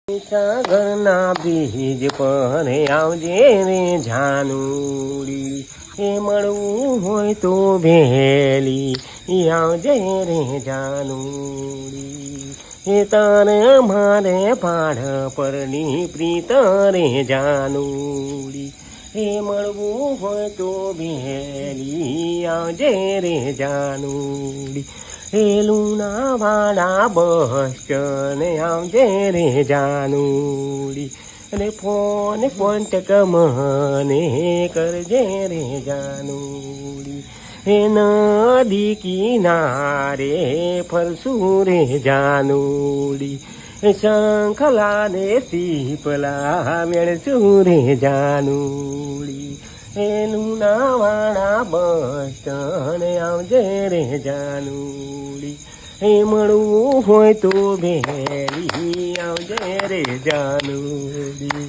સાગરના બીજ પર આવજે રે જાનુડી, એ મળવું હોય તો ભેલી આવજે રે જાનુડી, એ તારે મારે પાડ પરની પ્રીત રે જાનુડી, એ મળવું હોય તો ભેલી આવજે રે જાનુડી, એ લુણાવાડા બસ સ્ટેન્ડ આવજે રે જાનુડી, અને ફોન કોન્ટેક મને કરજે રે જાનુડી, એ નદી કિનારે ફરશું રે જાનુડી, એ શંખલા ને પીપલા મેળશું રે જાનુડી, એ લુણાવાડા બસ સ્ટેન્ડ આવજે રે જાનુડી, એ મળવું હોય તો ભેલી આવજે રે જાનુડી.